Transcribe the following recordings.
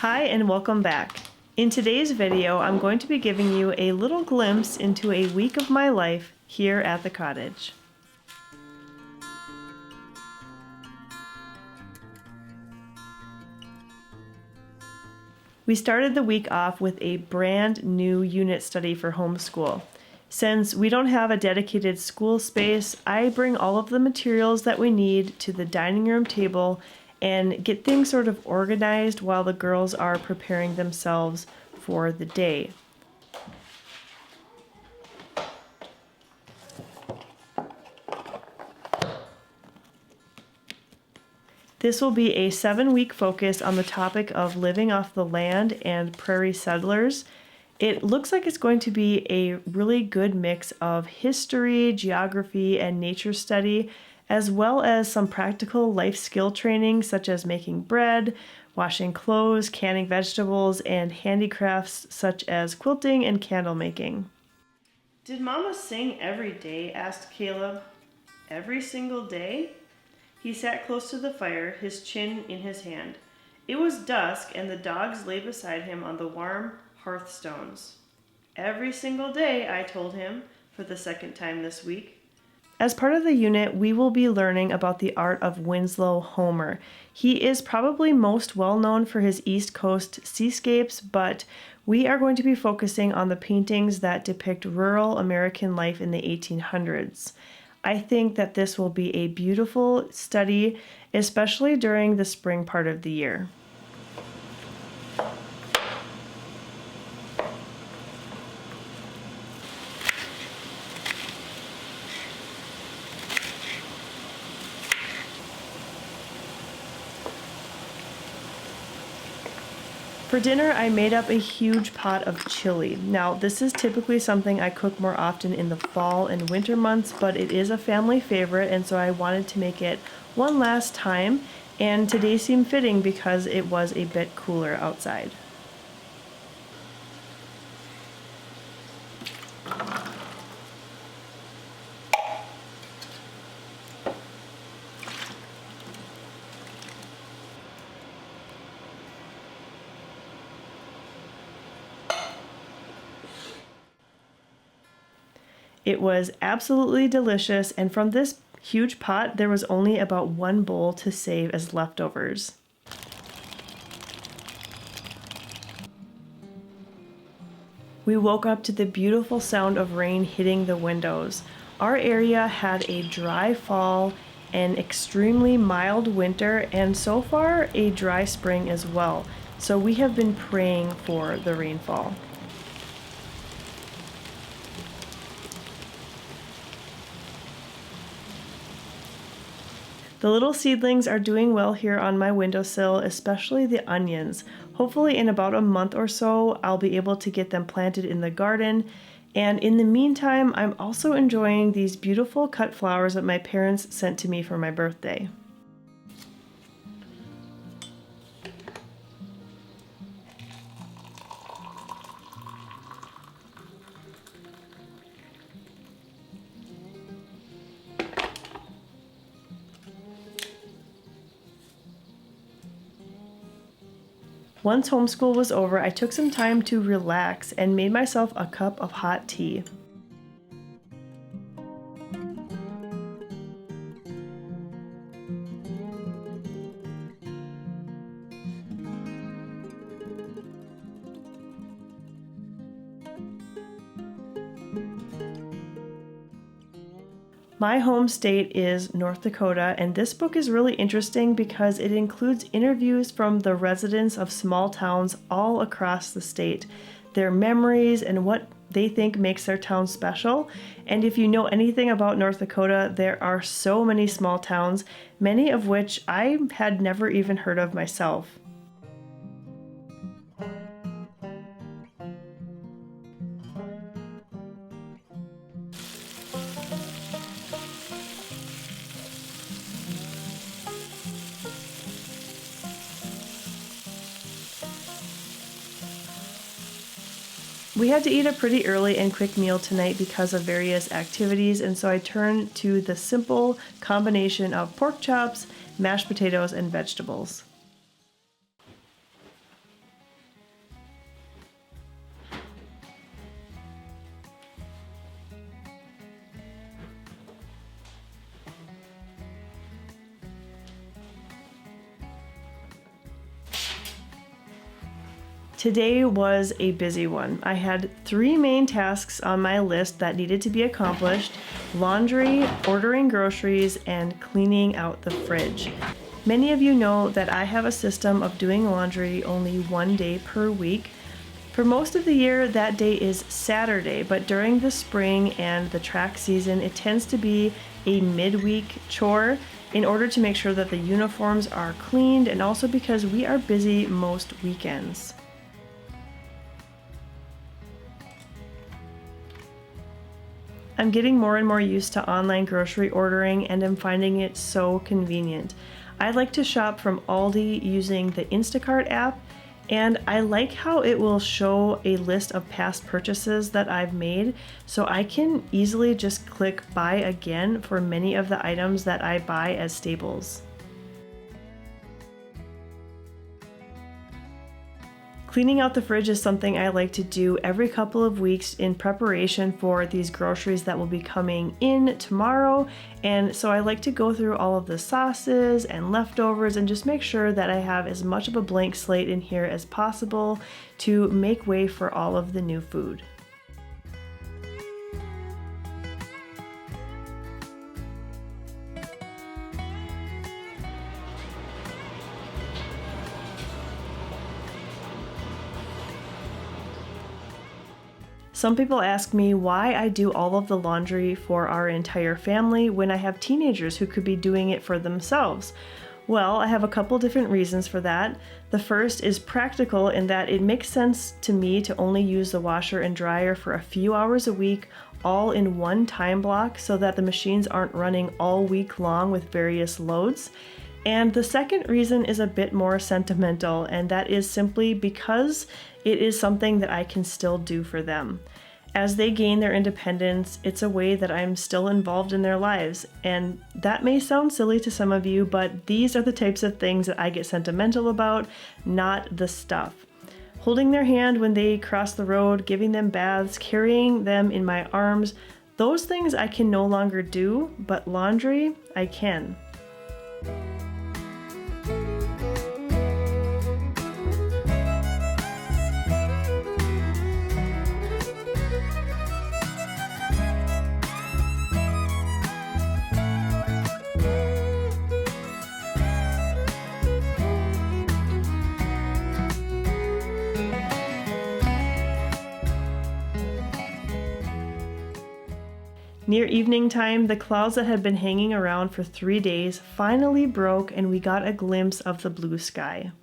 Hi and welcome back. In today's video, I'm going to be giving you a little glimpse into a week of my life here at the cottage. We started the week off with a brand new unit study for homeschool. Since we don't have a dedicated school space, I bring all of the materials that we need to the dining room table and get things sort of organized while the girls are preparing themselves for the day. This will be a 7-week focus on the topic of living off the land and prairie settlers. It looks like it's going to be a really good mix of history, geography, and nature study, as well as some practical life skill training such as making bread, washing clothes, canning vegetables, and handicrafts such as quilting and candle making. Did Mama sing every day? Asked Caleb. Every single day? He sat close to the fire, his chin in his hand. It was dusk, and the dogs lay beside him on the warm hearthstones. Every single day, I told him, for the second time this week. As part of the unit, we will be learning about the art of Winslow Homer. He is probably most well known for his East Coast seascapes, but we are going to be focusing on the paintings that depict rural American life in the 1800s. I think that this will be a beautiful study, especially during the spring part of the year. For dinner, I made up a huge pot of chili. Now, this is typically something I cook more often in the fall and winter months, but it is a family favorite, and so I wanted to make it one last time, and today seemed fitting because it was a bit cooler outside. It was absolutely delicious, and from this huge pot, there was only about one bowl to save as leftovers. We woke up to the beautiful sound of rain hitting the windows. Our area had a dry fall, an extremely mild winter, and so far a dry spring as well. So we have been praying for the rainfall. The little seedlings are doing well here on my windowsill, especially the onions. Hopefully in about a month or so, I'll be able to get them planted in the garden. And in the meantime, I'm also enjoying these beautiful cut flowers that my parents sent to me for my birthday. Once homeschool was over, I took some time to relax and made myself a cup of hot tea. My home state is North Dakota, and this book is really interesting because it includes interviews from the residents of small towns all across the state, their memories and what they think makes their town special. And if you know anything about North Dakota, there are so many small towns, many of which I had never even heard of myself. We had to eat a pretty early and quick meal tonight because of various activities, and so I turned to the simple combination of pork chops, mashed potatoes, and vegetables. Today was a busy one. I had 3 main tasks on my list that needed to be accomplished: laundry, ordering groceries, and cleaning out the fridge. Many of you know that I have a system of doing laundry only 1 day per week. For most of the year, that day is Saturday, but during the spring and the track season, it tends to be a midweek chore in order to make sure that the uniforms are cleaned, and also because we are busy most weekends. I'm getting more and more used to online grocery ordering, and I'm finding it so convenient. I like to shop from Aldi using the Instacart app, and I like how it will show a list of past purchases that I've made, so I can easily just click buy again for many of the items that I buy as staples. Cleaning out the fridge is something I like to do every couple of weeks in preparation for these groceries that will be coming in tomorrow. And so I like to go through all of the sauces and leftovers and just make sure that I have as much of a blank slate in here as possible to make way for all of the new food. Some people ask me why I do all of the laundry for our entire family when I have teenagers who could be doing it for themselves. Well, I have a couple different reasons for that. The first is practical in that it makes sense to me to only use the washer and dryer for a few hours a week, all in one time block, so that the machines aren't running all week long with various loads. And the second reason is a bit more sentimental, and that is simply because it is something that I can still do for them. As they gain their independence, it's a way that I'm still involved in their lives. And that may sound silly to some of you, but these are the types of things that I get sentimental about, not the stuff. Holding their hand when they cross the road, giving them baths, carrying them in my arms, those things I can no longer do, but laundry, I can. Near evening time, the clouds that had been hanging around for 3 days finally broke, and we got a glimpse of the blue sky.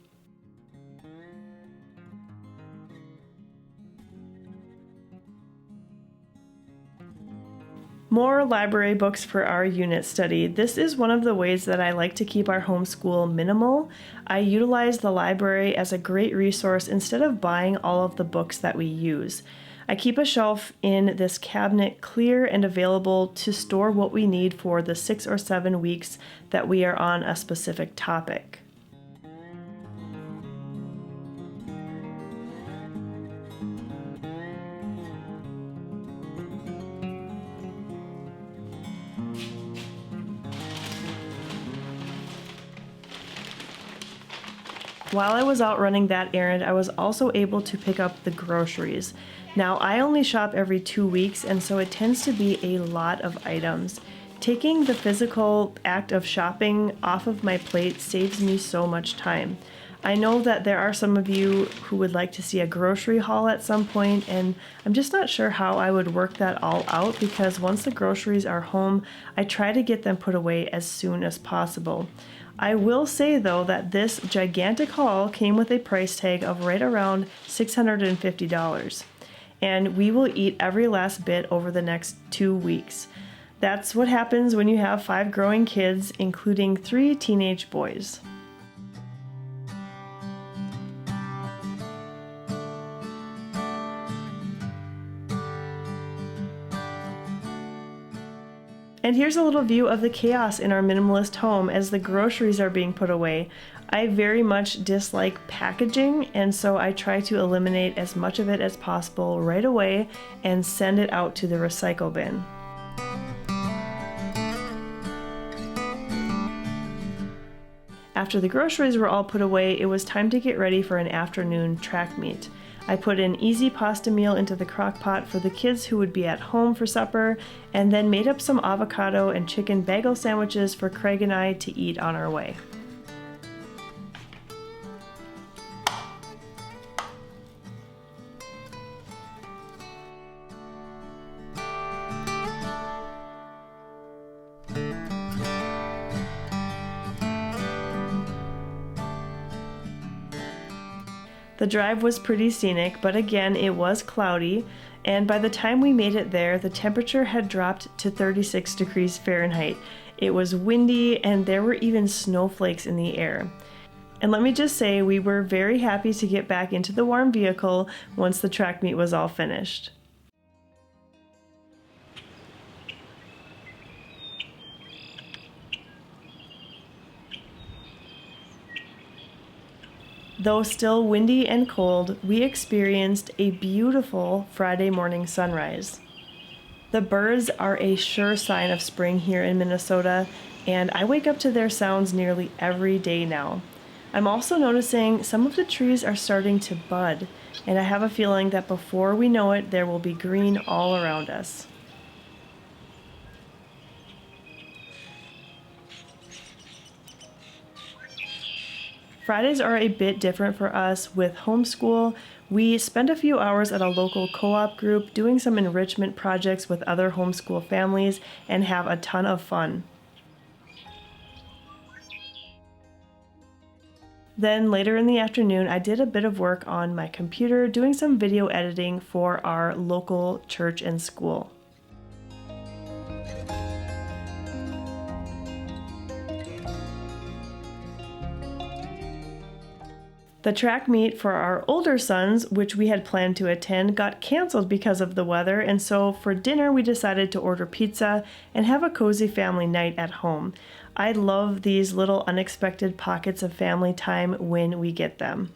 More library books for our unit study. This is one of the ways that I like to keep our homeschool minimal. I utilize the library as a great resource instead of buying all of the books that we use. I keep a shelf in this cabinet clear and available to store what we need for the 6 or 7 weeks that we are on a specific topic. While I was out running that errand, I was also able to pick up the groceries. Now, I only shop every 2 weeks, and so it tends to be a lot of items. Taking the physical act of shopping off of my plate saves me so much time. I know that there are some of you who would like to see a grocery haul at some point, and I'm just not sure how I would work that all out, because once the groceries are home, I try to get them put away as soon as possible. I will say though that this gigantic haul came with a price tag of right around $650. And we will eat every last bit over the next 2 weeks. That's what happens when you have 5 growing kids, including 3 teenage boys. And here's a little view of the chaos in our minimalist home as the groceries are being put away. I very much dislike packaging, and so I try to eliminate as much of it as possible right away and send it out to the recycle bin. After the groceries were all put away, it was time to get ready for an afternoon track meet. I put an easy pasta meal into the crock pot for the kids who would be at home for supper, and then made up some avocado and chicken bagel sandwiches for Craig and I to eat on our way. The drive was pretty scenic, but again, it was cloudy, and by the time we made it there, the temperature had dropped to 36 degrees Fahrenheit. It was windy, and there were even snowflakes in the air. And let me just say, we were very happy to get back into the warm vehicle once the track meet was all finished. Though still windy and cold, we experienced a beautiful Friday morning sunrise. The birds are a sure sign of spring here in Minnesota, and I wake up to their sounds nearly every day now. I'm also noticing some of the trees are starting to bud, and I have a feeling that before we know it, there will be green all around us. Fridays are a bit different for us with homeschool. We spend a few hours at a local co-op group doing some enrichment projects with other homeschool families and have a ton of fun. Then later in the afternoon, I did a bit of work on my computer doing some video editing for our local church and school. The track meet for our older sons, which we had planned to attend, got canceled because of the weather, and so for dinner we decided to order pizza and have a cozy family night at home. I love these little unexpected pockets of family time when we get them.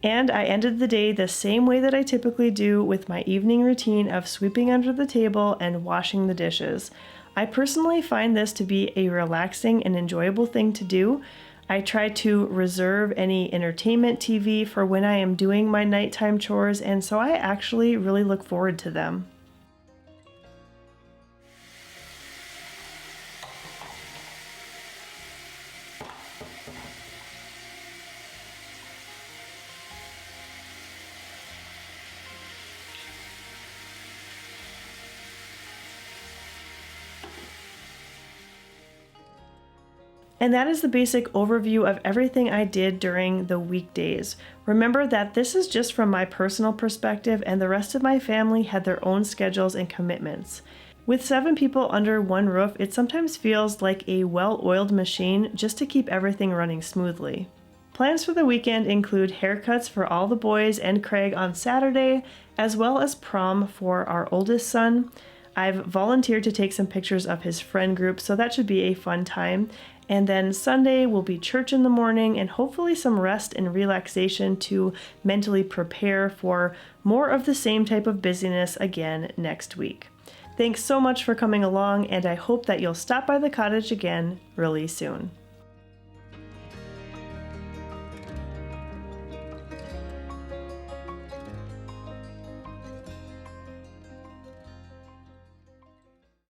And I ended the day the same way that I typically do, with my evening routine of sweeping under the table and washing the dishes. I personally find this to be a relaxing and enjoyable thing to do. I try to reserve any entertainment TV for when I am doing my nighttime chores, and so I actually really look forward to them. And that is the basic overview of everything I did during the weekdays. Remember that this is just from my personal perspective, and the rest of my family had their own schedules and commitments. With 7 people under one roof, it sometimes feels like a well-oiled machine just to keep everything running smoothly. Plans for the weekend include haircuts for all the boys and Craig on Saturday, as well as prom for our oldest son. I've volunteered to take some pictures of his friend group, so that should be a fun time. And then Sunday will be church in the morning and hopefully some rest and relaxation to mentally prepare for more of the same type of busyness again next week. Thanks so much for coming along, and I hope that you'll stop by the cottage again really soon.